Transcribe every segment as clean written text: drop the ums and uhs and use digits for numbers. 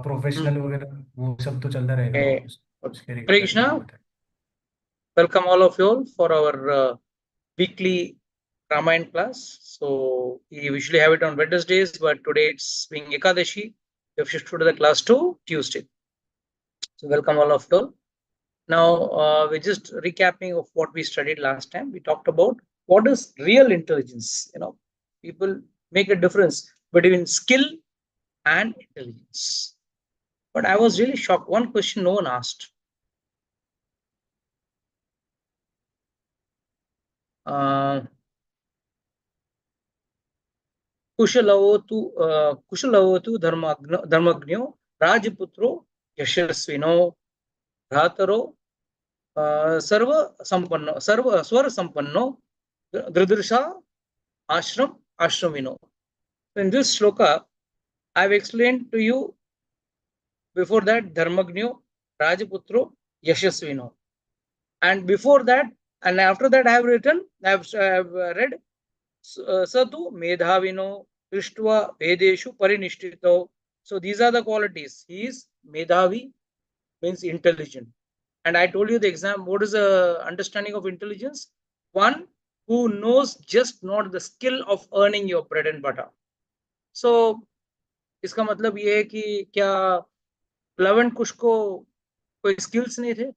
Professional वगैरह वो सब तो चलता रहेगा ना, उसके Hare रिगार्डिंग Krishna, बताएं। welcome all of you all for our weekly Ramayan class. So we usually have it on Wednesdays, but today it's being Ekadashi. We have shifted the class to Tuesday. So welcome all of you all. Now we're just recapping of what we studied last time. We talked about what is real intelligence. People make a difference between skill and intelligence. But I was really shocked. One question no one asked. कुशलवतु धर्मज्ञो राजपुत्रो यशस्विनो भ्रातरो सर्व संपन्नो स्वर संपन्नो दृदृशा ashramino. In this shloka, I have explained to you before that Dharmagno, Rajaputro, Yashasvino. And before that, and after that, I have read Satu, Medhavino, Krishtva, Vedeshu, Parinishtito. So these are the qualities. He is Medhavi, means intelligent. And I told you the exam, what is the understanding of intelligence? One who knows just not the skill of earning your bread and butter. So इसका मतलब ये है कि क्या love and कुश को कोई skills नहीं थे?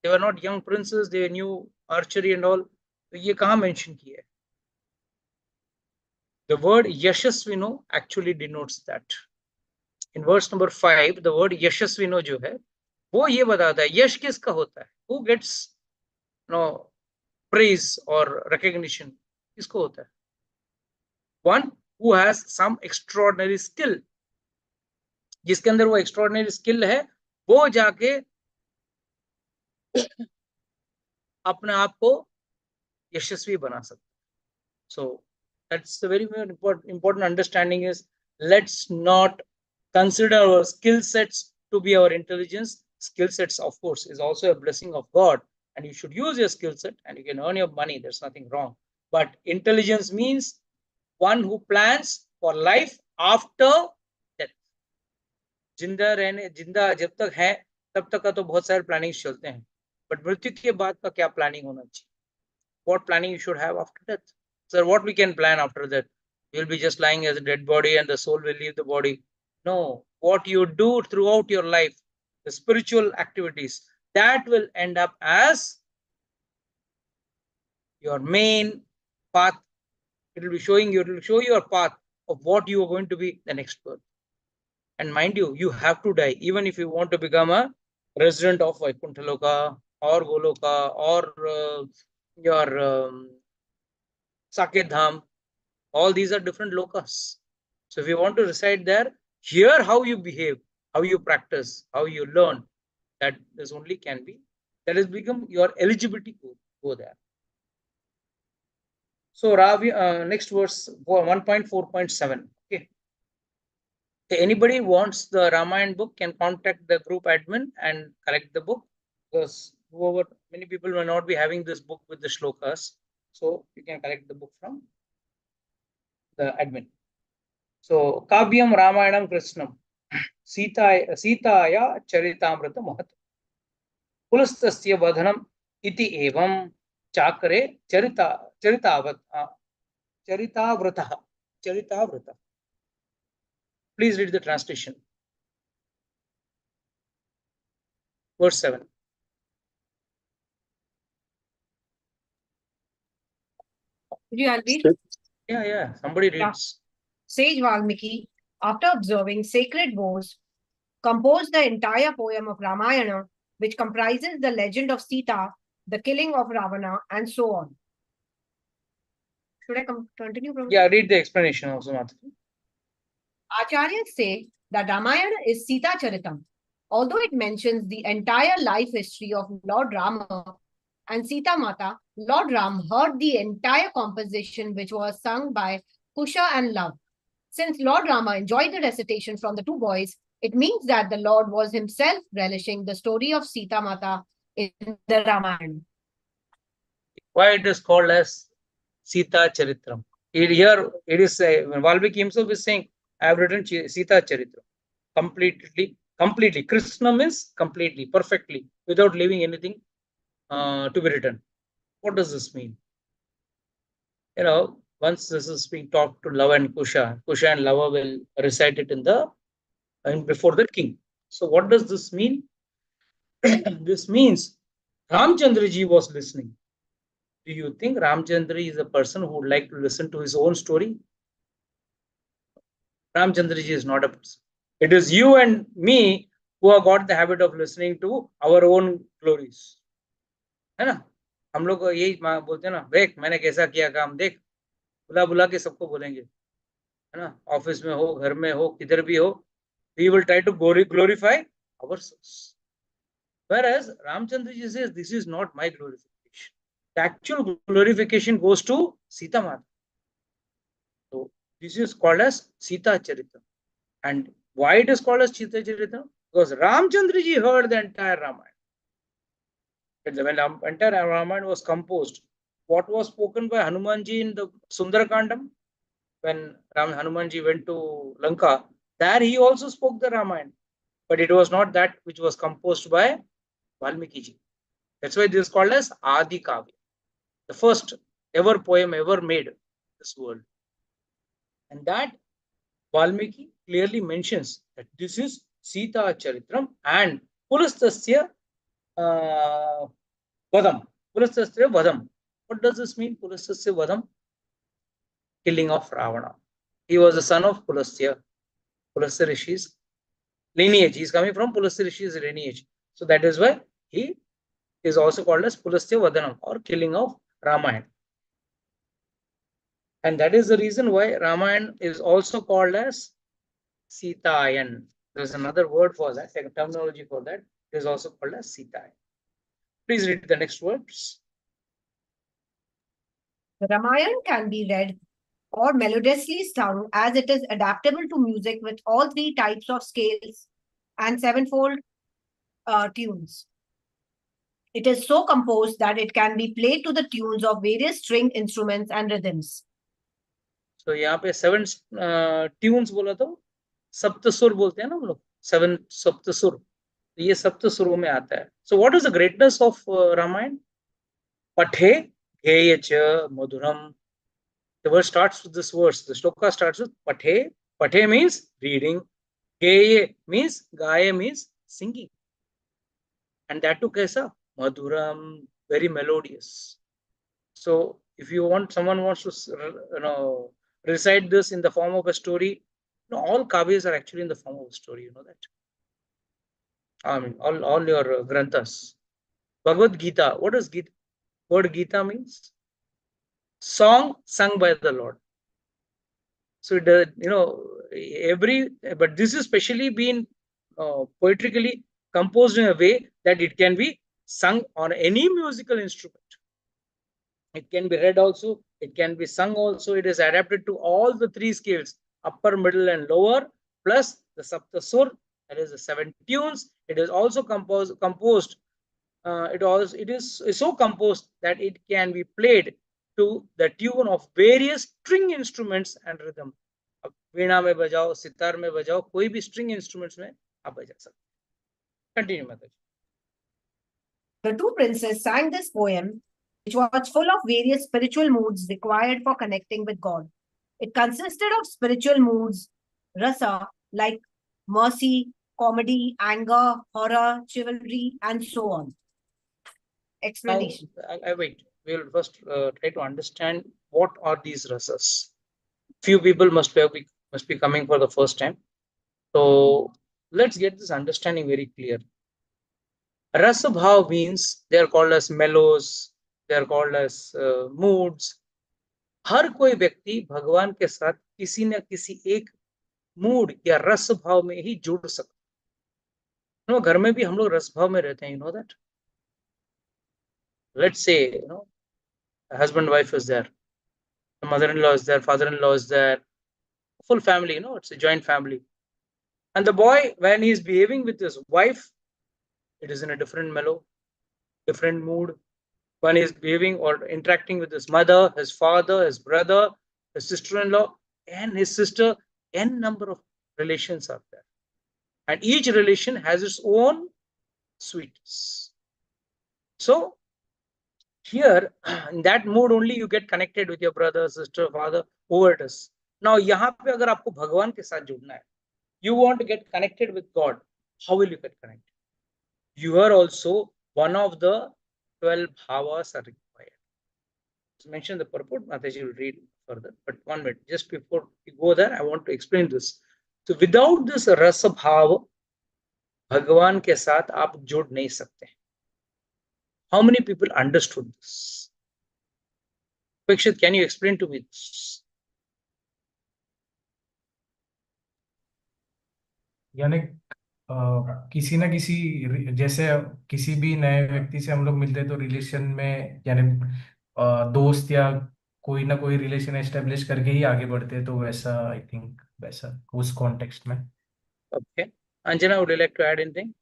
They were not young princes, they knew archery and all. तो ये कहाँ मेंशन किया है? The word yashasvino actually denotes that. In verse number 5, the word yashasvino जो है वो ये बताता है यश किसका होता है? Who gets praise or recognition? किसको होता है? One who has some extraordinary skill. जिसके अंदर वो extraordinary skill है वो जाके अपने आप को यशस्वी बना सकता है. So that's the very important understanding is let's not consider our skill sets to be our intelligence. Skill sets, of course, is also a blessing of God, and you should use your skill set and you can earn your money. There's nothing wrong. But intelligence means one who plans for life after death. जिंदा जब तक है तब तक का तो बहुत सारे प्लानिंग चलते हैं, बट मृत्यु के बाद का क्या प्लानिंग होना चाहिए? What planning you should have after death? Sir, what we can plan after that? You'll be just lying as a dead body and the soul will leave the body. No, what you do throughout your life, the spiritual activities, that will end up as your main path. It will show you a path of what you are going to be the next birth. And mind you, you have to die, even if you want to become a resident of Vaikuntha or Goloka or your Saket Dham. All these are different lokas. So if you want to reside there, here how you behave, how you practice, how you learn, that is only can be, that has become your eligibility to go there. So Ravi, next verse 1.4.7. Okay. Anybody wants the Ramayan book can contact the group admin and collect the book, because many people may not be having this book with the shlokas. So you can collect the book from the admin. So Kavyam Ramayanam Krishnam Sitaya Charitamrita Mahat Pulastasya Vadhanam iti evam Chakare Charitavrata. Please read the translation. Verse 7. Could you read? Yeah. Somebody reads. Sage Valmiki, after observing sacred vows, composed the entire poem of Ramayana, which comprises the legend of Sita, the killing of Ravana, and so on. Should I continue? Yeah, read the explanation also, Mataji. Acharyas say that Ramayana is Sita Charitam. Although it mentions the entire life history of Lord Rama and Sita Mata, Lord Ram heard the entire composition which was sung by Kusha and Love. Since Lord Rama enjoyed the recitation from the two boys, it means that the Lord was himself relishing the story of Sita Mata in the Ramayana. Why it is called as Sita Charitram? Here it is Valmiki himself is saying, I have written Sita Charitram. completely. Krishna means completely, perfectly, without leaving anything to be written. What does this mean? Once this is being talked to Lava and Kusha and Lava will recite it before the king. So what does this mean? This means Ramchandra ji was listening. Do you think Ramchandra is a person who would like to listen to his own story? Ramchandra ji is not a person. It is you and me who have got the habit of listening to our own glories. है ना? हम लोग यही बोलते हैं ना, देख मैंने कैसा किया काम, देख बुला बुला के सबको बोलेंगे, है ना? ऑफिस में हो, घर में हो, किधर भी हो, we will try to glorify ourselves. Whereas Ramchandra ji says, this is not my glorification. The actual glorification goes to Sita Mata. So this is called as Sita Charita. And why it is called as Sita Charita? Because Ramchandra ji heard the entire Ramayana. When the entire Ramayana was composed, what was spoken by Hanumanji in the Sundarakandam? When Hanumanji went to Lanka, there he also spoke the Ramayana. But it was not that which was composed by Valmiki ji. That's why this is called as Adi Kavya, the first ever poem ever made in this world. And that Valmiki clearly mentions that this is Sita Charitram and Pulastasya Vadam. Pulastasya Vadam. What does this mean? Pulastasya Vadam? Killing of Ravana. He was the son of Pulasya Rishi's lineage. He is coming from Pulasya Rishi's lineage. So that is why he is also called as Pulasya Vadanam, or killing of Ramayana. And that is the reason why Ramayana is also called as Sitayan. There is another word for that, a terminology for that. It is also called as Sitayan. Please read the next words. The Ramayana can be read or melodiously sung, as it is adaptable to music with all three types of scales and sevenfold tunes. It is so composed that it can be played to the tunes of various string instruments and rhythms. So यहाँ पे 7 tunes बोला तो सप्तसुर बोलते हैं ना हम लोग, 7 सप्तसुर, ये सप्तसुरों में आता है. So what is the greatness of Ramayana? Pathe Geya cha Madhuram. The word starts with this verse. The shloka starts with Pathe. Pathe means reading. Geya means, Gaya means singing. And that too kaisa? Madhuram, very melodious. So if someone wants to recite this in the form of a story, all kavyas are actually in the form of a story, you know that. I mean, all your granthas. Bhagavad Gita, what does word Gita means? Song sung by the Lord. So but this is specially been poetically composed in a way that it can be sung on any musical instrument. It can be read also, it can be sung also. It is adapted to all the three scales, upper, middle, and lower, plus the Saptasur, that is the 7 tunes. It is also composed. It is so composed that it can be played to the tune of various string instruments and rhythm. वीणा में बजाओ, सितार में बजाओ, कोई भी string instruments में आप बजा सकते. Continue, Mataji. The two princes sang this poem, which was full of various spiritual moods required for connecting with God. It consisted of spiritual moods, rasa, like mercy, comedy, anger, horror, chivalry, and so on. Explanation. I wait. We will first try to understand what are these rasas. Few people must be coming for the first time. So let's get this understanding very clear. Rasa bhav means they are called as mellows, they are called as moods. हर कोई व्यक्ति भगवान के साथ किसी न किसी एक mood या रस भाव में ही जुड़ सकता है. घर में भी हम लोग रस भाव में रहते हैं, you know that. Let's say, a husband wife is there, the mother-in-law is there, father-in-law is there, full family, it's a joint family. And the boy, when he is behaving with his wife, it is in a different mellow, different mood. When he is behaving or interacting with his mother, his father, his brother, his sister-in-law, and his sister, n number of relations are there. and each relation has its own sweetness. So here, in that mood only you get connected with your brother, sister, father, whoever it is. Now यहाँ पे अगर आपको भगवान के साथ जुड़ना है, you want to get connected with God, how will you get connected? You are also one of the 12 bhavas are required. To mention the purport, Mataji will read further. But 1 minute, just before we go there, I want to explain this. So without this rasa bhava, भगवान के साथ आप जुड़ नहीं सकते. How many people understood this? Pakshit, can you explain to me this? यानी किसी ना किसी जैसे किसी भी नए व्यक्ति से हम लोग मिलते हैं तो रिलेशन में यानी दोस्त या कोई ना कोई रिलेशन एस्टेब्लिश करके ही आगे बढ़ते हैं, तो वैसा आई थिंक वैसा उस कॉन्टेक्स्ट में. Okay. Anjana, would you like to add anything?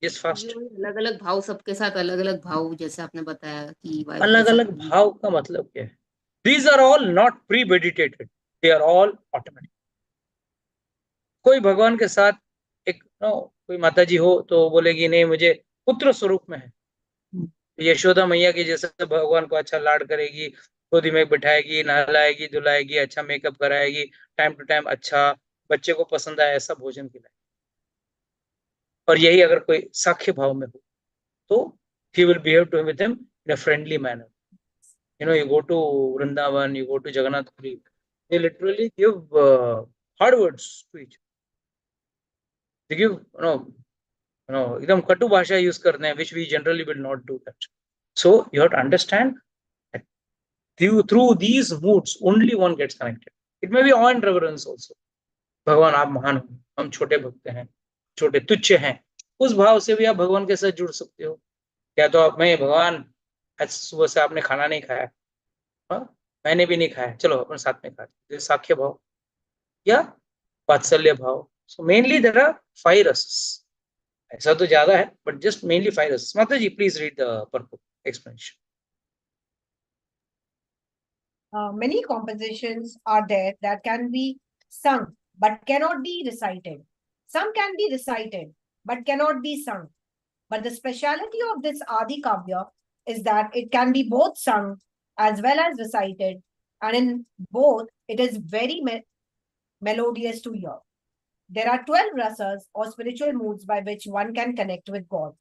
Yes, fast. अलग अलग भाव, सबके साथ अलग अलग भाव, जैसे आपने बताया कि वाइफ अलग अलग भाव का मतलब क्या है? These are all not premeditated. They are all automatic. कोई भगवान के साथ एक कोई माता जी हो तो बोलेगी नहीं मुझे पुत्र स्वरूप में है. यशोदा मैया की जैसे भगवान को अच्छा लाड करेगी, गोदी में बिठाएगी, नहलाएगी, धुलाएगी, अच्छा मेकअप कराएगी, टाइम टू टाइम अच्छा बच्चे को पसंद आए ऐसा भोजन खिलाए. और यही अगर कोई साख्य भाव में हो तो he will behave to him with him in a friendly manner. You go to Vrindavan, you go to Jagannath Puri, they literally give hard words to each other. They give एकदम कटु भाषा यूज करते हैं, which we generally will not do that. So you have to understand that through these moods only one gets connected. It may be awe and reverence also. भगवान आप महान हो, हम छोटे भक्त हैं, छोटे तुच्छ हैं, उस भाव से भी आप भगवान के साथ जुड़ सकते हो. क्या तो आप मैं भगवान आज सुबह से आपने खाना नहीं खाया, मैंने भी नहीं खाया, चलो अपन साथ में खाते. साख्य भाव या वात्सल्य भाव. So mainly there are 5 rases. ऐसा तो ज्यादा है, but just mainly 5 rases. Mata ji, please read the purport explanation. Many compositions are there that can be sung but cannot be recited. Some can be recited but cannot be sung. But the speciality of this Adi Kavya is that it can be both sung as well as recited, and in both it is very melodious to hear. There are 12 rasas or spiritual moods by which one can connect with God.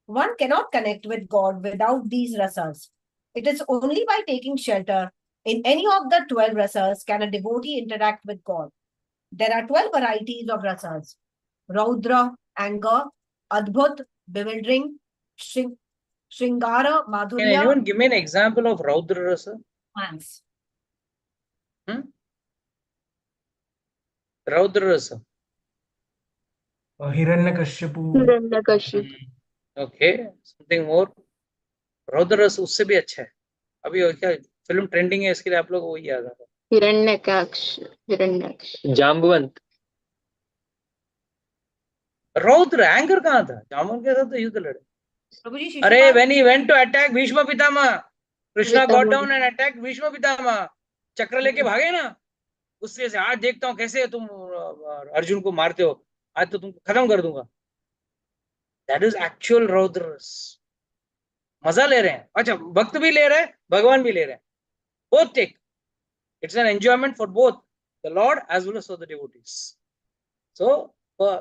One cannot connect with God without these rasas. It is only by taking shelter in any of the 12 rasas can a devotee interact with God. There are 12 varieties of rasas: Raudra, anger; Adbhut, bewildering; Shringara, Madhurya. Can anyone give me an example of Raudra rasa? Hands. Raudra rasa. Hiranyakashipu. Okay, something more. रौद्र रस उससे भी अच्छा है. अभी क्या film trending है इसके लिए आप लोग वही याद आ रहा है. हिरण्यकाक्ष. जाम्बवंत. रौद्र एंगर कहाँ था? जाम्बवंत के साथ तो युद्ध लड़े. अरे when he went to attack Bhishma Pitama, Krishna got down and attacked Bhishma Pitama. चक्र लेके भागे ना, उससे आज देखता हूँ कैसे तुम अर्जुन को मारते हो, आज तो तुमको खत्म कर दूंगा. That is actual रौद्र रस. मजा ले रहे हैं. अच्छा, भक्त भी ले रहे हैं, भगवान भी ले रहे हैं. Both take. It's an enjoyment for both the Lord as well as for the devotees. So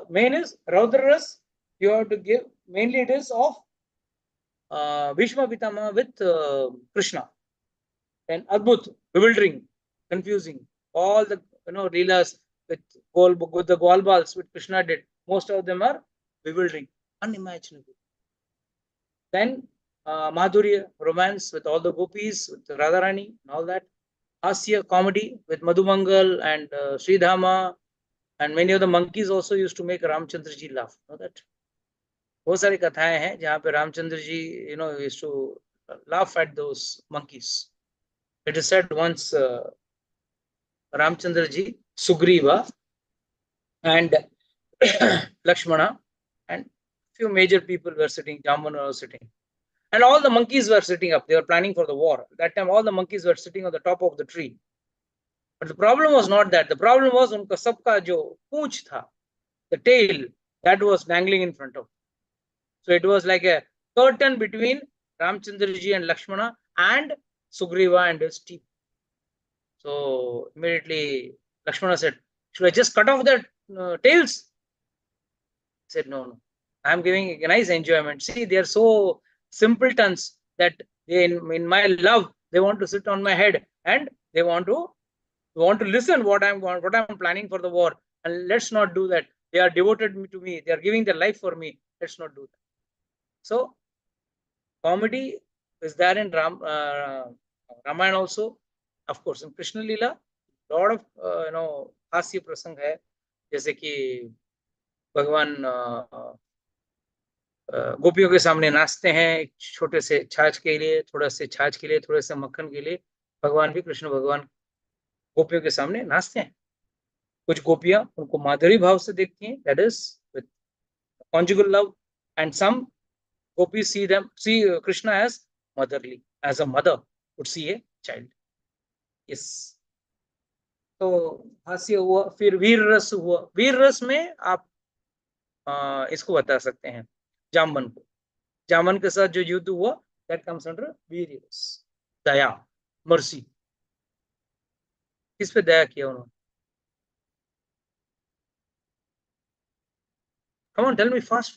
main is Raudra ras. You have to give, mainly it is of Bhishma Pitama with Krishna. Then Adbhut, bewildering, confusing. All the leelas with the Gwalbals which Krishna did, most of them are bewildering, unimaginable. Then Madhurya, romance with all the gopis, with Radharani and all that. Hasya, comedy with Madhumangal and Sridhama, and many of the monkeys also used to make Ramchandra ji laugh. Know that? बहुत सारी कथाएं हैं जहाँ पे Ramchandra ji used to laugh at those monkeys. It is said once Ramchandra ji, Sugriva and Lakshmana and few major people were sitting, Jamvan was sitting. And all the monkeys were sitting up. They were planning for the war. That time, all the monkeys were sitting on the top of the tree. But the problem was not that. The problem was unka sabka jo pooch tha, the tail, that was dangling in front of. So it was like a curtain between Ramchandraji and Lakshmana and Sugriva and his team. So immediately Lakshmana said, should I just cut off their tails? He said, no. I'm giving a nice enjoyment. See, they are so simpletons that they, in my love, they want to sit on my head and they want to listen what I'm planning for the war. And let's not do that. They are devoted to me. They are giving their life for me. Let's not do that. So comedy is there in Ramayana also. Of course, in Krishna Leela, lot of हास्य प्रसंग है, जैसे कि भगवान गोपियों के सामने नाचते हैं, छोटे से छाछ के लिए, थोड़ा से छाछ के लिए, थोड़े से मक्खन के लिए भगवान भी, कृष्ण भगवान गोपियों के सामने नाचते हैं. कुछ गोपियां उनको माधुरी भाव से देखती हैं, that is with conjugal love, and some gopis see Krishna as motherly, as a mother would see a child. Yes. तो हास्य हुआ, फिर वीर रस हुआ. वीर रस में आप इसको बता सकते हैं जामवन को. जामवन के साथ जो युद्ध हुआ, that comes under वीर रस. दया, मर्सी. किस पे दया किया उन्होंने? Come on, tell me fast.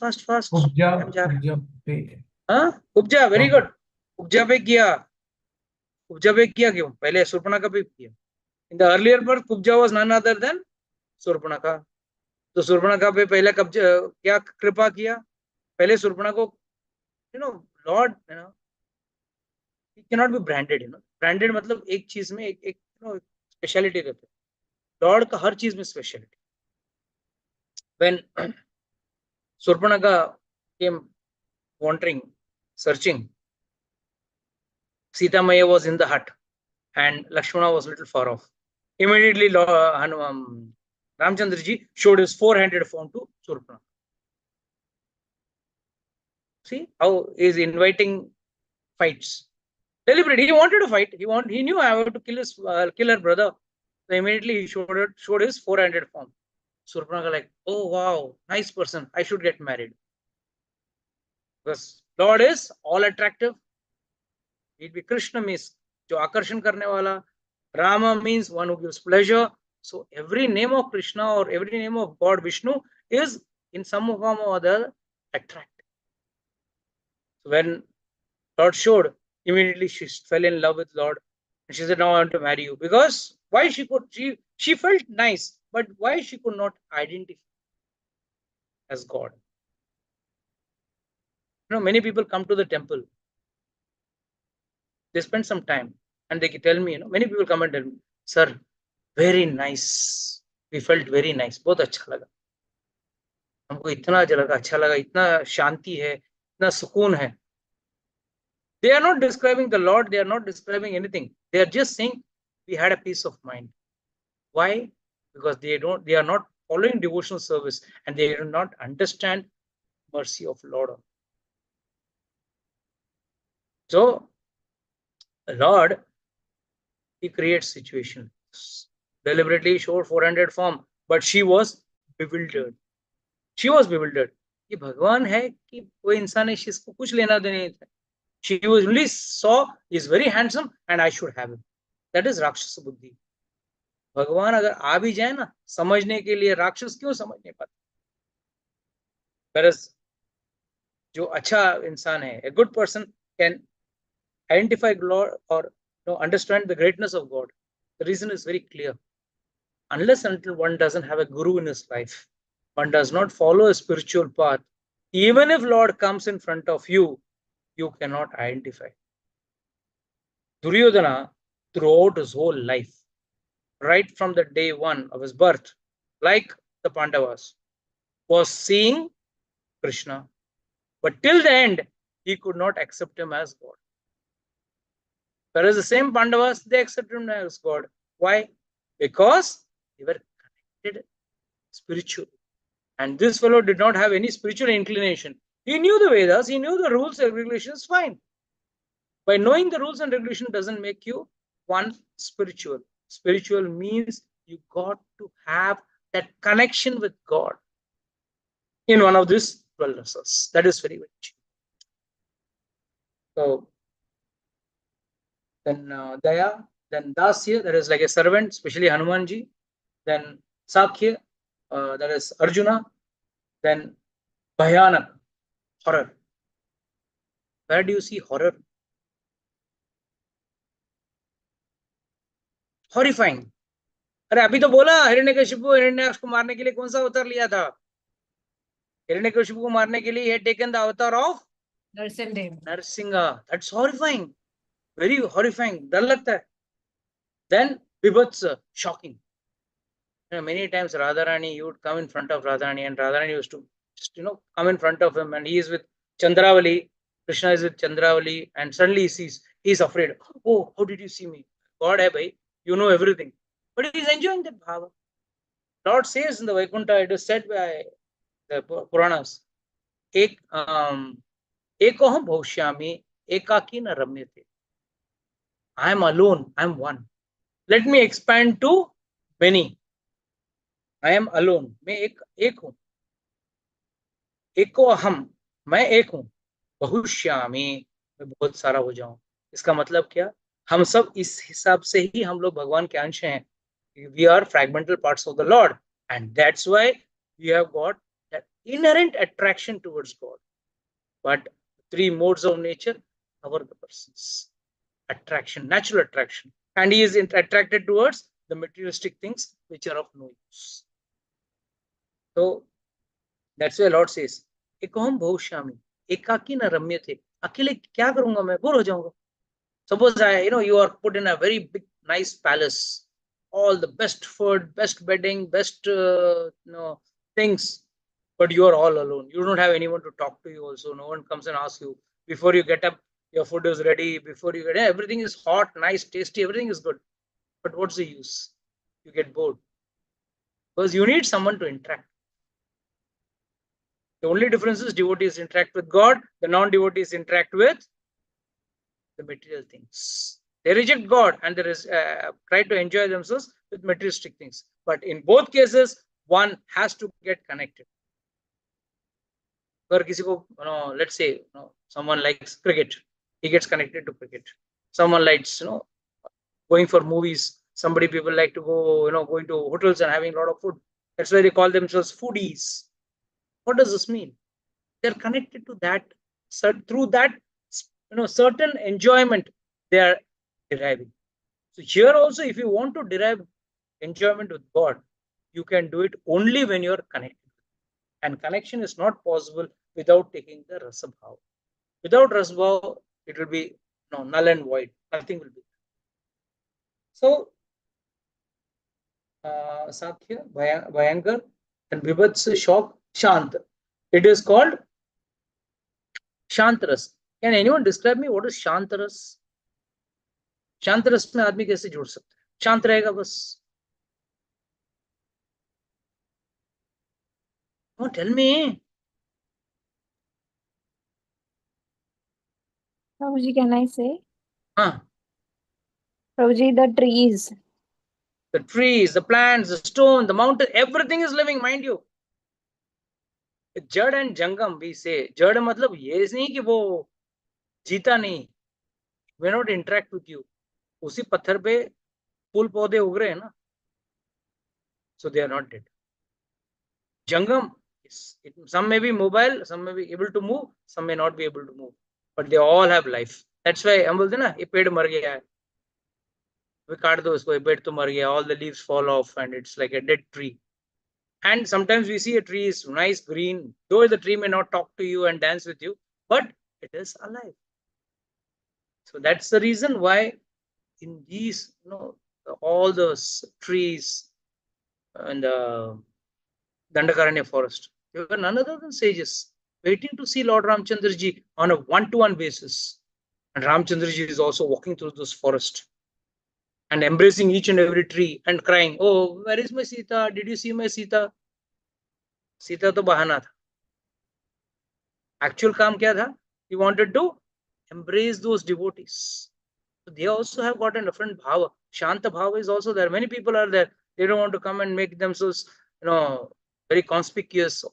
उपजा, very good. उपजा पे किया क्यों? पहले शूर्पणखा पे किया. In the earlier birth, Kubja was none other than Surpanakha. तो शूर्पणखा पे पहले क्या कृपा किया? पहले शूर्पणखा को, Lord, he cannot be branded. Branded मतलब एक चीज में एक स्पेशलिटी रहती है. लॉर्ड का हर चीज में speciality. When Surpanakha came wandering, searching, Sita Maya was in the hut and Lakshmana was a little far off. Immediately, Ramchandraji showed his four-handed form to Surpanakha. See how he is inviting fights. Deliberately, he wanted to fight. He knew I have to kill her brother. So immediately he showed his four-handed form. Surpanakha like, oh wow, nice person. I should get married. Because Lord is all attractive. It be Krishna means jo akarshan karne wala. Rama means one who gives pleasure. So every name of Krishna or every name of God Vishnu is in some form or other attractive. So when Lord showed, immediately she fell in love with Lord. And she said, now I want to marry you. Because why she felt nice, but why she could not identify as God? Many people come to the temple. They spend some time and they tell me, many people come and tell me, sir, very nice. We felt very nice. बहुत अच्छा लगा. हमको इतना अच्छा लगा, इतना शांति है, इतना सुकून है. They are not describing the Lord. They are not describing anything. They are just saying we had a peace of mind. Why? Because they are not following devotional service and they do not understand mercy of Lord. So, the Lord, he creates situations. Deliberately showed 400 form, but she was bewildered. She was bewildered. कि भगवान है कि कोई इंसान है, इसको कुछ लेना देना नहीं था. She only saw he is very handsome and I should have him. That is राक्षस बुद्धि. भगवान अगर आ भी जाए ना समझने के लिए, राक्षस क्यों समझ नहीं पाते? Whereas जो अच्छा इंसान है, a good person can identify God or understand the greatness of God. The reason is very clear. Unless until one doesn't have a guru in his life, one does not follow a spiritual path, even if Lord comes in front of you, you cannot identify. Duryodhana, throughout his whole life, right from the day one of his birth, like the Pandavas, was seeing Krishna. But till the end, he could not accept him as God. Whereas the same Pandavas, they accepted him as God. Why? Because they were connected spiritually. And this fellow did not have any spiritual inclination. He knew the Vedas, he knew the rules and regulations, fine. By knowing the rules and regulation doesn't make you one spiritual. Spiritual means you got to have that connection with God in one of these 12 rasas. That is very much. So then Daya, then Dasya, that is like a servant, especially Hanumanji. Then Sakhya, that is Arjuna. Then Bhayanak, horror. Where do you see horror? Horrifying. अरे अभी तो बोला हिरण्यकशिपु हिरण्याक्ष को मारने के लिए कौन सा अवतार लिया था? हिरण्यकशिपु को मारने के लिए he had taken the avatar of Narsinga. That's horrifying. Very horrifying. डर लगता है. Then Vibhatsa, shocking. Many times Radharani, you would come in front of Radharani, and Radharani used to just, come in front of him, and he is with Chandravali. Krishna is with Chandravali, and suddenly he sees, he is afraid. Oh, how did you see me? God hai bhai, you know everything. But he is enjoying that bhava. Lord says in the Vaikuntha, it is said by the Puranas, Ekoham bhaushyami ekaki na ramyate. I am alone, I am one. Let me expand to many. I am alone. मैं एक हूं. एको अहम, मैं एक हूं. बहुश्यामी, मैं बहुत सारा हो जाऊं. इसका मतलब क्या? हम सब इस हिसाब से ही हम लोग भगवान के अंश हैं. We are fragmental parts of the Lord, and that's why we have got that inherent attraction towards God. But three modes of nature cover the persons. Attraction, natural attraction, and he is attracted towards the materialistic things which are of no use. So that's why Lord says, Ekoham bhaushyami, ekaki na ramyate. अकेले क्या करूंगा मैं? Bore हो जाऊंगा. Suppose you are put in a very big, nice palace, all the best food, best bedding, best things, but you are all alone. You don't have anyone to talk to you. Also, no one comes and asks you before you get up. Your food is ready. Before you get everything is hot, nice, tasty. Everything is good. But what's the use? You get bored because you need someone to interact. The only difference is devotees interact with God, the non-devotees interact with the material things. They reject God and they try to enjoy themselves with materialistic things. But in both cases, one has to get connected. Let's say someone likes cricket, he gets connected to cricket. Someone likes going for movies. People like to go going to hotels and having a lot of food. That's why they call themselves foodies. What does this mean? They're connected to that. Through that certain enjoyment they are deriving. So here also, if you want to derive enjoyment with God, you can do it only when you're connected. And connection is not possible without taking the rasabhav. Without rasabhav, it will be null and void. Nothing will be. So Sakhya, Bhayankar, and Vibhatsa, shock, Shant. It is called Shantaras. Can anyone describe me what is Shantaras? Shantaras में आदमी कैसे जुड़ सकता है? शांत रहेगा बस. Oh, tell me. Prabhuji, can I say? Huh. Prabhuji, the trees. The trees, the plants, the stone, the mountain, everything is living, mind you. Jad and Jangam, we say. Jad matlab ye nahi ki wo जीता नहीं. We not interact with you. उसी पत्थर पे फूल पौधे उग रहे हैं ना. So they are not dead. Jangam, some may be mobile, some may be able to move, some may not be able to move, but they all have life. That's why हम बोलते ना ये पेड़ मर गया है. We काट दो इसको, ये पेड़ तो मर गया. All the leaves fall off and it's like a dead tree. And sometimes we see a tree is nice green, though the tree may not talk to you and dance with you, but it is alive. So that's the reason why in these, all those trees and the Dandakaranya forest, there were none other than sages waiting to see Lord Ramchandraji on a one-to-one basis. And Ramchandraji is also walking through this forest and embracing each and every tree and crying, "Oh, where is my Sita? Did you see my Sita?" Sita to bahana tha. Actual काम क्या था? He wanted to embrace those devotees. So they also have got a different bhava. Shanta bhava is also there. Many people are there. They don't want to come and make themselves, very conspicuous. Or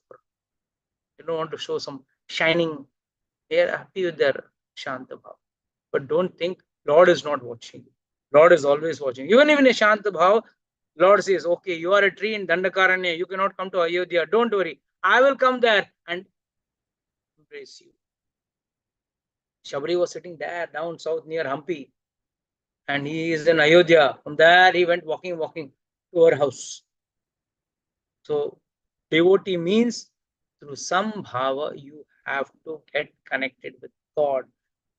they don't want to show some shining. They are happy with their Shanta bhava. But don't think Lord is not watching. Lord is always watching. Even in a Shanta bhava, Lord says, okay, you are a tree in Dandakaranya. You cannot come to Ayodhya. Don't worry. I will come there and embrace you. Shabri was sitting there down south near Hampi, and he is in Ayodhya. From there, he went walking to our house. So, devotee means through some bhava, you have to get connected with God.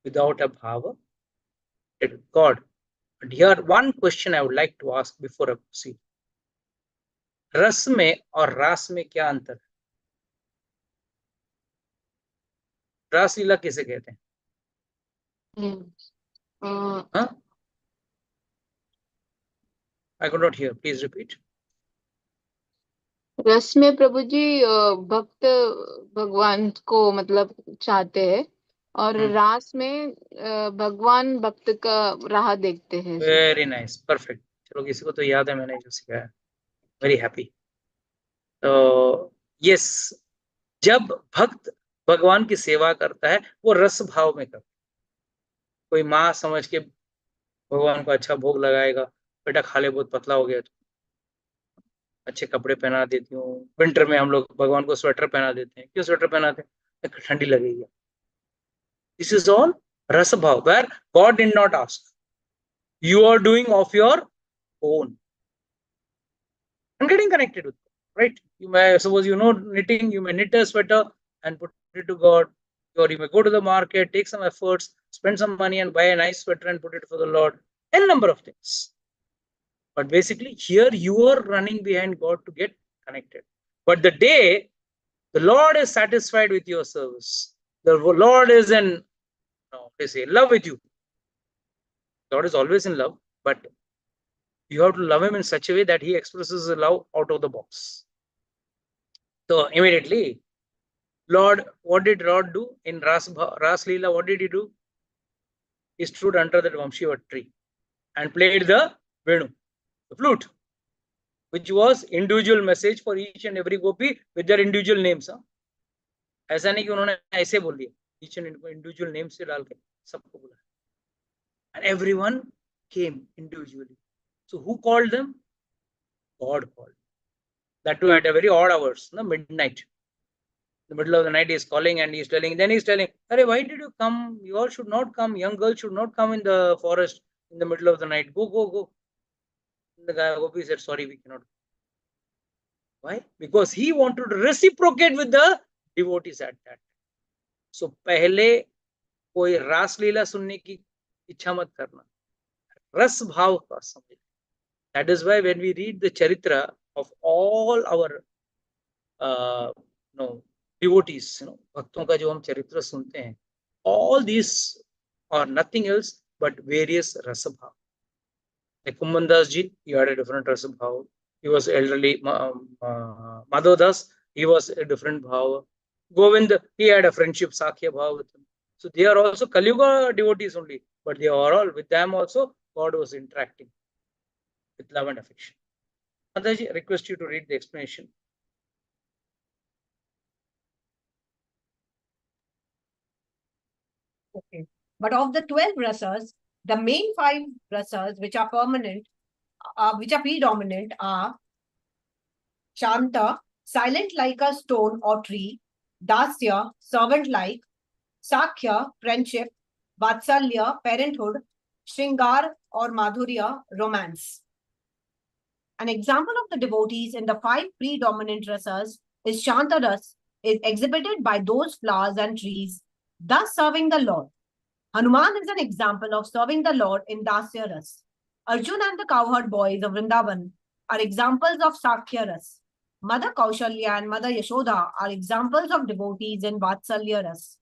Without a bhava, get with God. But here, one question I would like to ask before I proceed. रस में और रास में क्या अंतर है? रासलीला किसे कहते हैं? हाँ? I could not hear. Please repeat. रस में प्रभु जी भक्त भगवान को मतलब चाहते हैं और रास में भगवान भक्त का राह देखते हैं. Very nice, perfect. चलो किसी को तो याद है मैंने जो सिखाया. Very happy. तो यस, जब भक्त भगवान की सेवा करता है वो रस भाव में करता है. कोई माँ समझ के भगवान को अच्छा भोग लगाएगा, बेटा खा ले बहुत पतला हो गया, तो अच्छे कपड़े पहना देती हूँ. विंटर में हम लोग भगवान को स्वेटर पहना देते हैं. क्यों स्वेटर पहनाते हैं? ठंडी लगेगी. दिस इज ऑल रस भाव, where God did not ask. You are doing of your own and getting connected with God, right? You may suppose knitting, you may knit a sweater and put it to God, or you may go to the market, take some efforts, spend some money and buy a nice sweater and put it for the Lord. N number of things. But basically here you are running behind God to get connected. But the day the Lord is satisfied with your service, the Lord is in love with you. God is always in love, but you have to love him in such a way that he expresses the love out of the box. So immediately, Lord, what did Lord do in Ras Leela? What did he do? He stood under that Vamshivat tree and played the Venu, the flute, which was individual message for each and every gopi with their individual names. ऐसा नहीं कि उन्होंने ऐसे बोल दिया, each and individual names से डाल के सबको बुलाया. And everyone came individually. So who called them? God called. That too at a very odd hours, midnight. In the middle of the night, he is calling and he is telling. Then he is telling, "Arey, why did you come? You all should not come. Young girls should not come in the forest in the middle of the night. Go, go, go." And the guy Gopi said, "Sorry, we cannot." Why? Because he wanted to reciprocate with the devotees at that time. So पहले कोई रास लीला सुनने की इच्छा मत करना. रस भाव का समझ. That is why when we read the charitra of all our devotees, भक्तों का जो हम चरित्र सुनते हैं, all these are nothing else but various rasa bhav. Like Kumbandas ji, he had a different rasa bhav. He was elderly. Madhav Das, he was a different bhav. Govind, he had a friendship Sakhya bhav with him. So they are also Kali-yuga devotees only, but they are all, with them also, God was interacting with love and affection. Mataji, I request you to read the explanation. Okay. But of the 12 rasas, the main 5 rasas which are permanent, which are predominant are Shanta, silent like a stone or tree; Dasya, servant-like; Sakhya, friendship; Vatsalya, parenthood; Shringar or Madhurya, romance. An example of the devotees in the 5 predominant rasas is Shanta ras, is exhibited by those flowers and trees, thus serving the Lord. Hanuman is an example of serving the Lord in Dasya ras. Arjun and the cowherd boys of Vrindavan are examples of Sakhya ras. Mother Kaushalya and Mother Yashoda are examples of devotees in Vatsalya ras.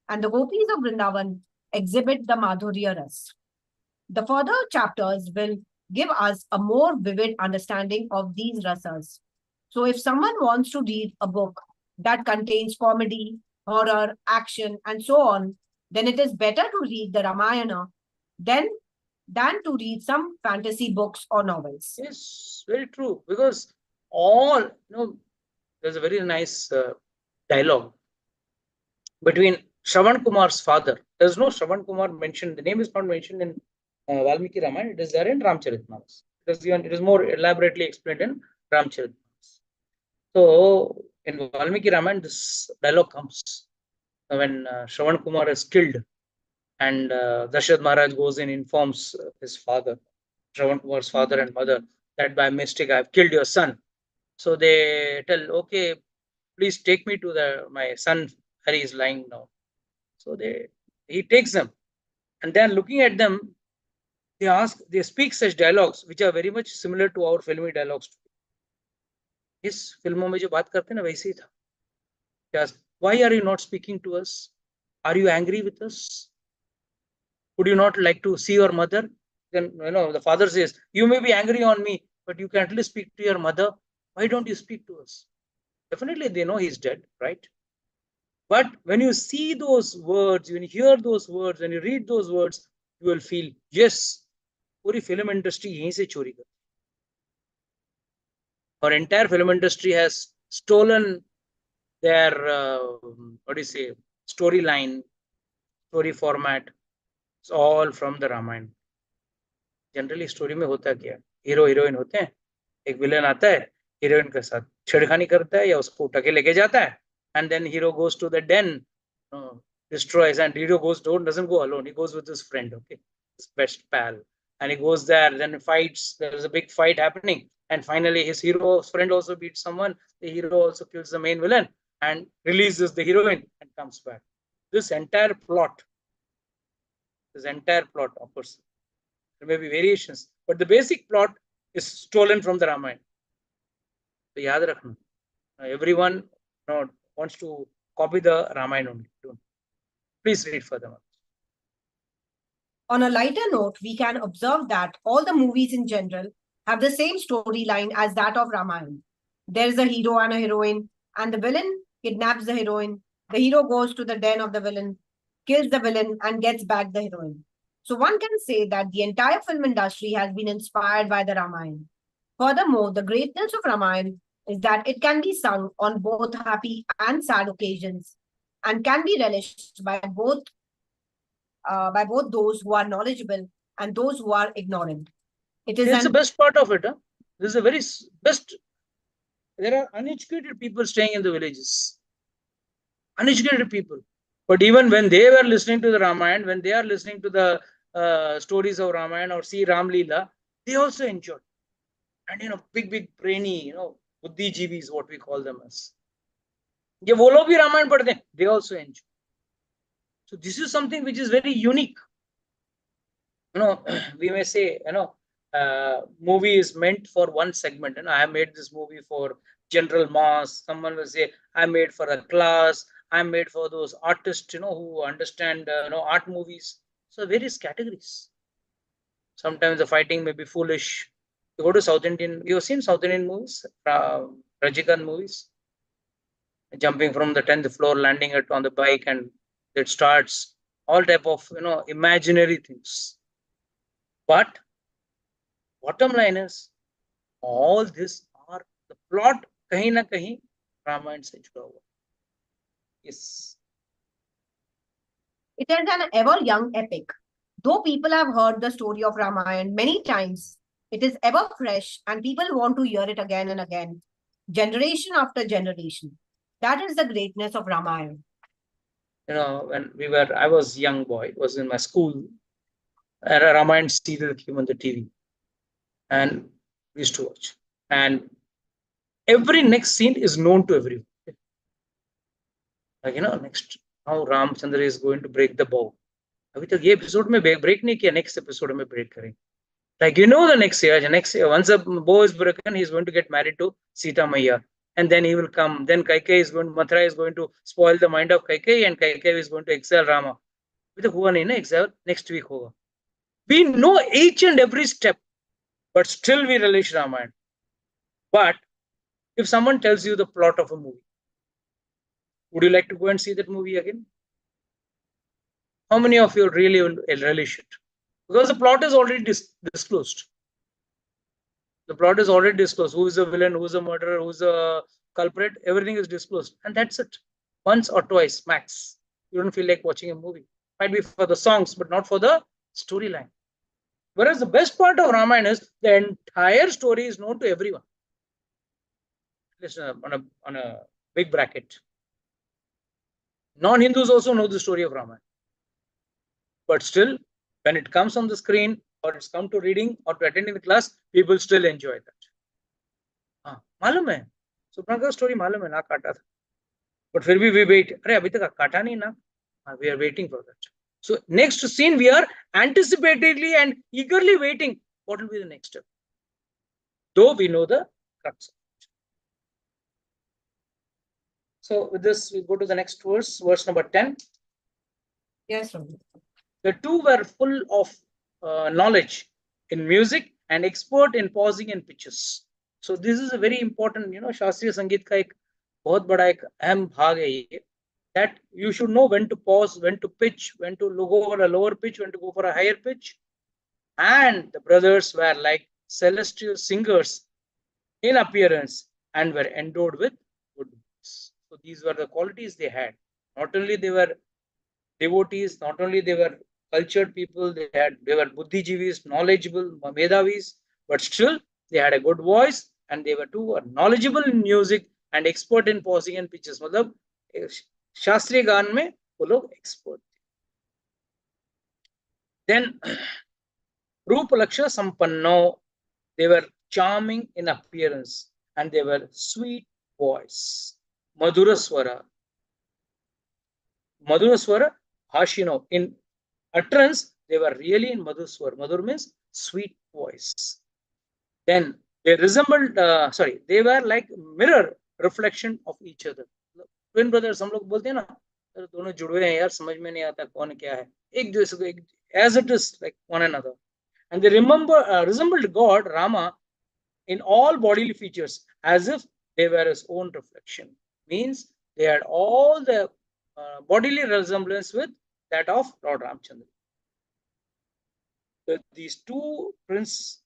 And the gopis of Vrindavan exhibit the Madhurya ras. The further chapters will give us a more vivid understanding of these rasas. So if someone wants to read a book that contains comedy, horror, action, and so on, then it is better to read the Ramayana than to read some fantasy books or novels. Yes, very true. Because there's a very nice dialogue between Shravan Kumar's father. There's no Shravan Kumar mentioned. The name is not mentioned in Valmiki Ramayan. It is there in Ramcharitmanas. It is more elaborately explained in Ramcharitmanas. So in Valmiki Ramayan, this dialogue comes when Shravan Kumar is killed, and Dashrath Maharaj goes and informs his father, Shravan Kumar's father and mother, that by mistake I have killed your son. So they tell, okay, please take me to my son Hari is lying now. So he takes them, and then looking at them, they speak such dialogues which are very much similar to our filmy dialogues. इस फिल्मों में जो बात करते हैं ना वैसे ही था. Why are you not speaking to us? Are you angry with us? Would you not like to see your mother? Then the father says, you may be angry on me, but you can at least speak to your mother. Why don't you speak to us? Definitely they know he's dead, right? But when you see those words, when you hear those words, when you read those words, you will feel, yes, पूरी film industry यहीं से चोरी कर. Our entire film industry has stolen their storyline, story format. It's all from the Ramayana. Generally story में होता क्या, hero heroine होते हैं, एक विलन आता है, हीरोइन के साथ छेड़खानी करता है या उसको उठा के लेके जाता है, and then hero goes to the den, destroys, and hero doesn't go alone, he goes with his friend, okay, his best pal, and he goes there, then fights, there is a big fight happening, and finally his hero's friend also beats someone, the hero also kills the main villain and releases the heroine and comes back. This entire plot, of course, there may be variations, but the basic plot is stolen from the Ramayana. So yaad rakhna. Everyone wants to copy the Ramayana only. Please read further. On a lighter note, we can observe that all the movies in general have the same storyline as that of Ramayana. There is a hero and a heroine, and the villain kidnaps the heroine. The hero goes to the den of the villain, kills the villain, and gets back the heroine. So one can say that the entire film industry has been inspired by the Ramayana. Furthermore, the greatness of Ramayana is that it can be sung on both happy and sad occasions and can be relished by both those who are knowledgeable and those who are ignorant. It's the best part of it. Huh? This is the very best. There are uneducated people staying in the villages. Uneducated people. But even when they were listening to the Ramayana, when they are listening to the stories of Ramayana or see Ram Leela, they also enjoy. And big brainy, buddhijeevi is what we call them as. ये वो लोग भी रामायण पढ़ते हैं, they also enjoy. So this is something which is very unique. We may say, movie is meant for one segment. And I have made this movie for general mass. Someone will say, I made for a class. I made for those artists, who understand, art movies. So various categories. Sometimes the fighting may be foolish. You go to South Indian, you have seen South Indian movies, Rajikant movies, jumping from the 10th floor, landing it on the bike, and it starts all type of, imaginary things. But bottom line is, all this are the plot kahin na kahin Ramayana se juda hua. Yes. It is an ever young epic. Though people have heard the story of Ramayana many times, it is ever fresh and people want to hear it again and again, generation after generation. That is the greatness of Ramayana. When I was a young boy, was in my school, a Ramayana serial came on the TV, and we used to watch. And every next scene is known to everyone. Like, next, how Ramchandra is going to break the bow. अभी तक ये episode में break नहीं किया, next episode में break करेंगे. Like, the next year, once a bow is broken, he is going to get married to Sita Maiya. And then he will come. Then Mathura is going to spoil the mind of Kaikeyi, and Kaikeyi is going to exile Rama. अभी तक हुआ नहीं ना exile, next week होगा. We know each and every step, but still we relish Ramayana. But if someone tells you the plot of a movie, Would you like to go and see that movie again? How many of you really relish it? Because the plot is already disclosed. The plot is already disclosed. Who is the villain? Who is the murderer? Who is the culprit? Everything is disclosed, and that's it. Once or twice max. You don't feel like watching a movie. Might be for the songs, but not for the storyline. Whereas the best part of Ramayana is the entire story is known to everyone. Listen, on a big bracket. Non-Hindus also know the story of Ramayana. But still, when it comes on the screen or it's come to reading or to attending the class, people still enjoy that. हाँ, मालूम है, सुपना का story मालूम है, ना काटा था, but फिर भी we wait. अरे अभी तक काटा नहीं ना, we are waiting for that. So next scene we are anticipatingly and eagerly waiting. What will be the next step? Though we know the crux. So with this, we go to the next verse number 10. Yes, Prabhu. The two were full of knowledge in music and expert in pausing in pitches. So this is a very important, Shastriya Sangeet ka ek bahut bada ek aham bhag hai ye, that you should know when to pause, when to pitch, when to go for a lower pitch, when to go for a higher pitch. And the brothers were like celestial singers in appearance and were endowed with good voice. So these were the qualities they had. Not only they were devotees, not only they were cultured people, they were buddhijivis, knowledgeable, medavis, but still they had a good voice and they were too knowledgeable in music and expert in pausing and pitches. मतलब शास्त्रीय गान में वो लोग expert थे. Then रूप लक्ष्य संपन्नो, they were charming in appearance and they were sweet voice. Madhuraswara, Hashino, in utterance, they were really in Madhuswar. Madhur means sweet voice. Then they resembled, they were like mirror reflection of each other. Twin brothers, हम लोग बोलते हैं ना, दोनों जुड़वे हैं यार, समझ में नहीं आता कौन क्या है. एक दूसरे को, as it is like one another. And they resembled God, Rama, in all bodily features, as if they were his own reflection. Means they had all the bodily resemblance with that of Lord Ramchandra. So these two princes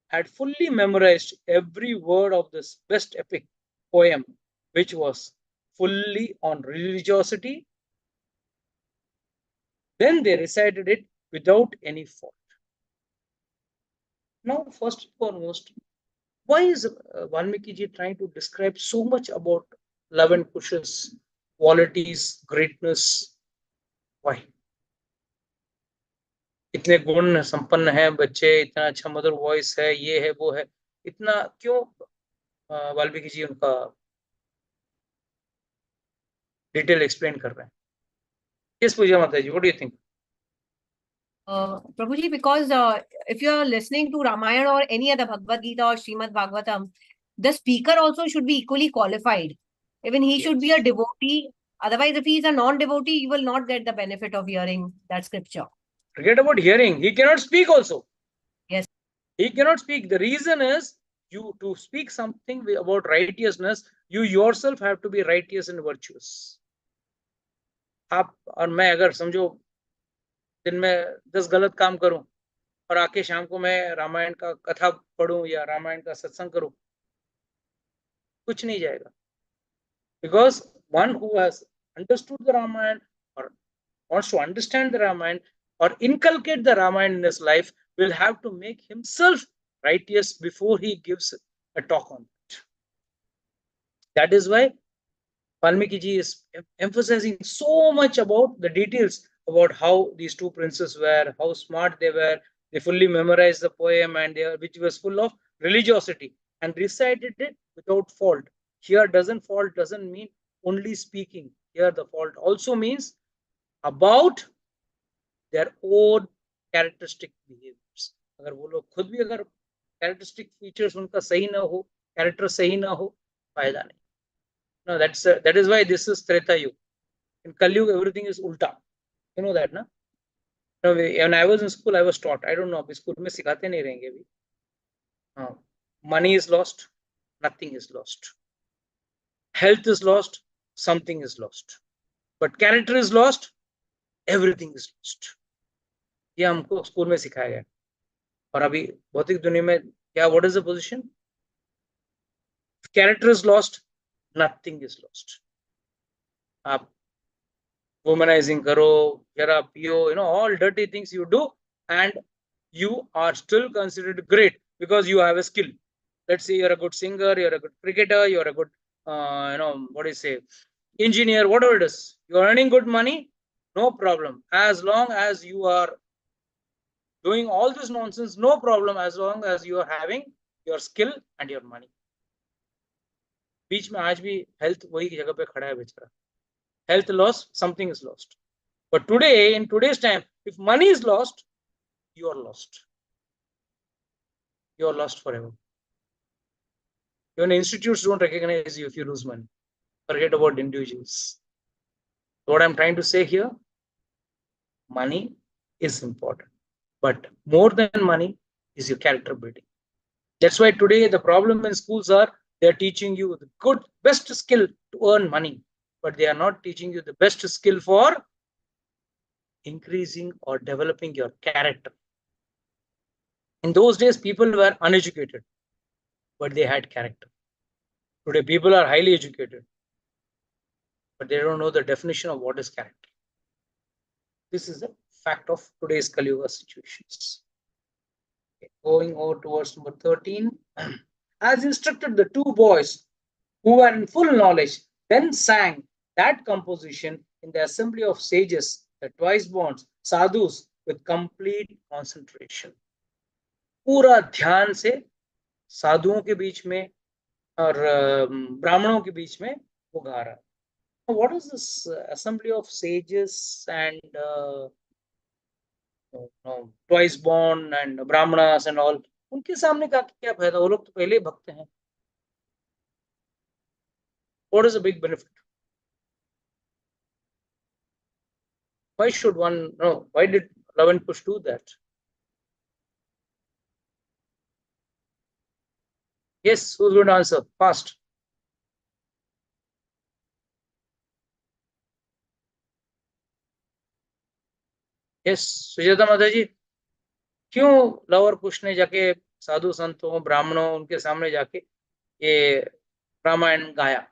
had fully memorized every word of this best epic poem, which was fully on religiosity. Then they recited it without any fault. Now, first and foremost, why is Valmiki ji trying to describe so much about love and Kush's qualities, greatness? Why? इतने गुण संपन्न है बच्चे, इतना अच्छा मधुर voice है, ये है वो है, इतना क्यों वाल्मीकि जी उनका डिटेल एक्सप्लेन कर रहे हैं? Yes, Puja Mataji, what do you think? Prabhuji, because if you are listening to Ramayana or any other Bhagavad Gita or Srimad Bhagavatam, the speaker also should be equally qualified. Even he should be a devotee. Otherwise, if he is a non-devotee, he will not get the benefit of hearing that scripture. Forget about hearing. He cannot speak also. Yes. He cannot speak. The reason is, you to speak something about righteousness, you yourself have to be righteous and virtuous. आप और मैं अगर समझो दिन में 10 गलत काम करूं और आके शाम को मैं रामायण का कथा पढ़ूं या रामायण का सत्संग करूं, कुछ नहीं जाएगा. Because one who has understood the Ramayana or wants to understand the Ramayana or inculcate the Ramayana in his life will have to make himself righteous before he gives a talk on it. That is why Valmiki ji is emphasizing so much about the details about how these two princes were, how smart they were. They fully memorized the poem and which was full of religiosity and recited it without fault. Here fault doesn't mean only speaking. Here the fault also means about their own characteristic behaviors. अगर वो लोग खुद भी अगर characteristic features उनका सही ना हो, character सही ना हो, फायदा नहीं. No, that is why this is Treta Yuga. In Kali Yuga, everything is ulta. You know that, na? No, when I was in school, I was taught. I don't know. अभी school में सिखाते नहीं रहेंगे अभी. Money is lost, nothing is lost. Health is lost, something is lost. But character is lost, everything is lost. ये हमको school में सिखाया गया. और अभी भौतिक दुनिया में क्या, what is the position? If character is lost, nothing is lost. आप womanizing karo, jara piyo, all dirty things you do, and you are still considered great because you have a skill. Let's say you're a good singer, you're a good cricketer, you're a good, what do you say, engineer, whatever it is. You're earning good money, no problem. As long as you are doing all this nonsense, no problem, as long as you are having your skill and your money. बीच में आज भी health वही जगह पे खड़ा है बेचारा. Health lost, something is lost. But today, in today's time, if money is lost, you are lost. You are lost forever. Even institutes don't recognize you if you lose money. Forget about individuals. What I'm trying to say here, money is important. But more than money is your character building. That's why today the problem in schools are, they're teaching you the best skill to earn money, but they are not teaching you the best skill for increasing or developing your character. In those days, people were uneducated, but they had character. Today, people are highly educated, but they don't know the definition of what is character. This is the fact of today's Kali Yuga situations. Okay, going over towards number 13. As instructed, the two boys who were in full knowledge then sang that composition in the assembly of sages, the twice born sadhus, with complete concentration. पूरा ध्यान से साधुओं के बीच में और ब्राह्मणों के बीच में वो गा रहा है. What is this assembly of sages and twice born and brahmanas and all? उनके सामने का क्या फायदा? वो लोग तो पहले ही भक्त हैं. What is the big benefit? Why should one know? Why did Lavankush do that? Yes, who's going to answer? Fast. Yes, Sujata माता जी, क्यों लवर कुश ने जाके साधु संतों ब्राह्मणों उनके सामने जाके ये रामायण गाया?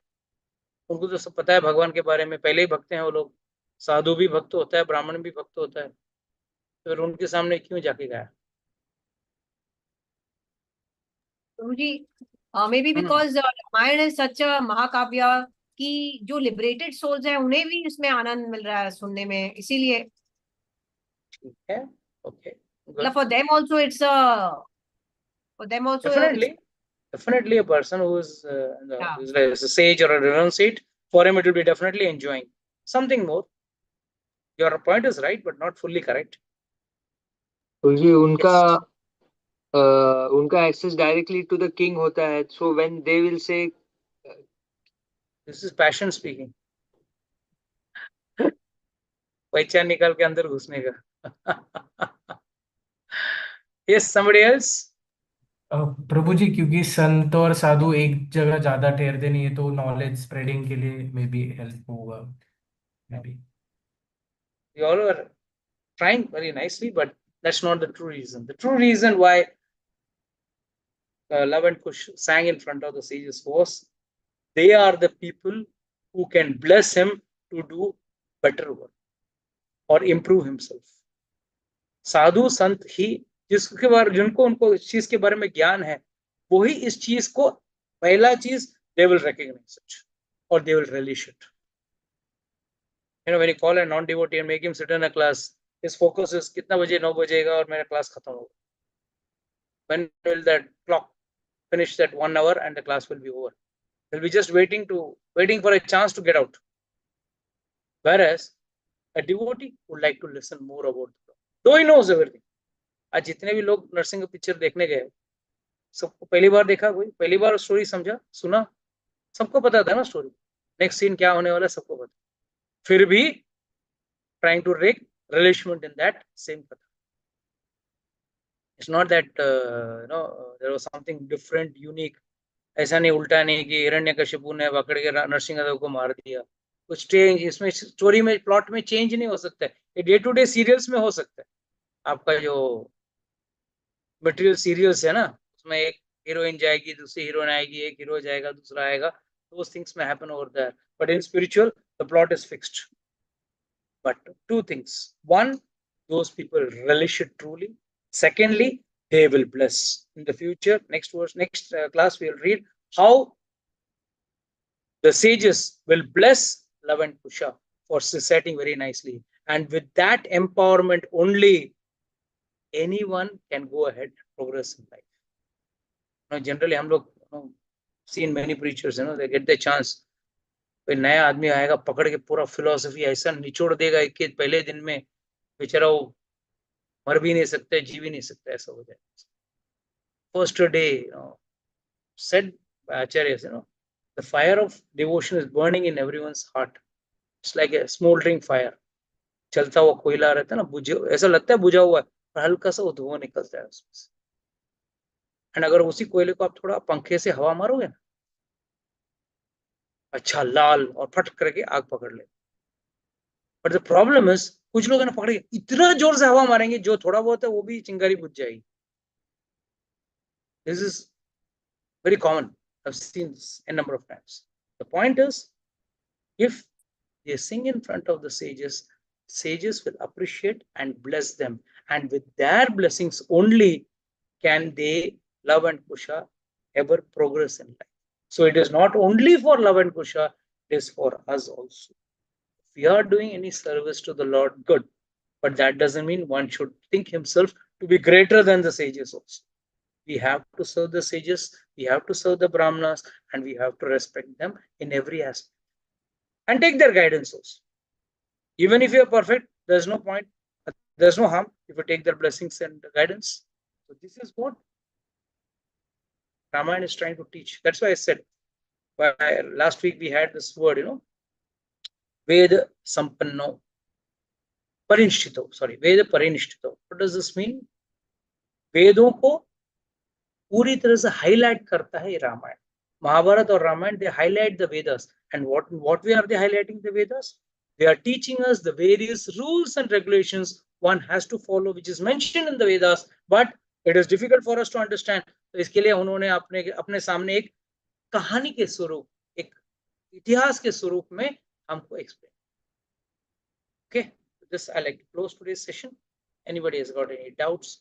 उनको तो सब पता है भगवान के बारे में, पहले ही भक्त हैं वो लोग. साधु भी भक्त होता है, ब्राह्मण भी भक्त होता है, तो फिर उनके सामने क्यों जाके गाया? Guruji, maybe because Ramayana is such a महाकाव्य कि जो liberated souls हैं उन्हें भी इसमें आनंद मिल रहा है सुनने में, इसीलिए. ठीक है, okay. For them also it's a, for them also definitely a person who is is a sage or a renunciate, for him it will be definitely enjoying something more. Your point is right, but not fully correct. तो ये उनका access directly to the king होता है. So when they will say, this is passion speaking. पहचान निकाल के अंदर घुसने का. Yes, somebody else? प्रभु जी, क्योंकि संत और साधु एक जगह ज्यादा ठहरते नहीं है, तो नॉलेज स्प्रेडिंग के लिए मे बी हेल्प होगा. Maybe. You all are trying very nicely, but that's not the true reason. The true reason why Lavankush sang in front of the sages was, they are the people who can bless him to do better work or improve himself. साधु संत ही जिसके बारे जिनको उनको इस चीज के बारे में ज्ञान है, वही इस चीज को पहला चीज they will recognize it or they will relish it. When you call a non-devotee and make him sit in a class, his focus is कितना बजे 9 बजेगा और मेरा क्लास खत्म होगा. When will that clock finish that 1 hour and the class will be over? He'll be just waiting for a chance to get out. Whereas a devotee would like to listen more about the Lord, though he knows everything. आज जितने भी लोग Narasimha picture देखने गए, सबको पहली बार देखा, कोई पहली बार स्टोरी समझा, सुना, सबको पता था ना स्टोरी, नेक्स्ट सीन क्या होने वाला सबको पता. फिर भी trying to make relishment in that same katha. It's not that there was something different, unique. ऐसा नहीं, उल्टा नहीं कि हिरण्यकशिपु ने पकड़ के नरसिंहदेव को मार दिया। कुछ चेंज इसमें, स्टोरी में, प्लॉट में चेंज नहीं हो सकता है। ये डे टू डे सीरियल्स में हो सकता है। आपका जो मटेरियल सीरियल्स है ना, उसमें एक हीरोइन जाएगी, दूसरी हीरोइन आएगी, एक हीरो जाएगा, दूसरा आएगा, those things may happen over there, but in spiritual the plot is fixed. But two things: one, those people relish it truly; secondly, they will bless in the future. Next verse, next class we will read how the sages will bless Love and Kusha for setting very nicely, and with that empowerment only anyone can go ahead and progress in life. Generally हम लोग seen many preachers, they get the chance, कोई नया आदमी आएगा, पकड़ के पूरा philosophy ऐसा निचोड़ देगा एक के पहले दिन में, बेचारा वो मर भी नहीं सकता, जी भी नहीं सकता, ऐसा हो जाए. First day, said by Acharyas, the fire of devotion is burning in everyone's heart. It's like a smoldering fire. चलता हुआ कोयला रहता है ना, बुझे, ऐसा लगता है बुझा हुआ है, पर हल्का सा वो धुआं निकलता है उसमें से. एंड अगर उसी कोयले को आप थोड़ा पंखे से हवा मारोगे ना, अच्छा लाल और फट करके आग पकड़ ले. बट द प्रॉब्लम इज, कुछ लोग है ना पकड़ के इतना जोर से हवा मारेंगे, जो थोड़ा बहुत है वो भी चिंगारी बुझ जाएगी. This is very common. I've seen this a number of times. The point is, if they sing in front of the sages, sages will appreciate and bless them, and with their blessings only can they, Love and Kusha, ever progress in life. So it is not only for Love and Kusha, it is for us also. If we are doing any service to the Lord, good, but that doesn't mean one should think himself to be greater than the sages also. We have to serve the sages, we have to serve the brahmanas, and we have to respect them in every aspect and take their guidance also. Even if you are perfect, there's no point, there's no harm if you take their blessings and guidance. So this is what Ramayana is trying to teach. That's why I said, last week we had this word, Veda Sampanno Parinishthito. Sorry, Veda Parinishthito. What does this mean? वेदों को पूरी तरह से highlight करता है Ramayan. Mahabharata or Ramayana, they highlight the Vedas. And what way are they highlighting the Vedas? They are teaching us the various rules and regulations one has to follow, which is mentioned in the Vedas, but it is difficult for us to understand. तो इसके लिए उन्होंने अपने सामने एक कहानी के स्वरूप, एक इतिहास के स्वरूप में हमको explain. Okay, this I like to close today's session. Anybody has got any doubts?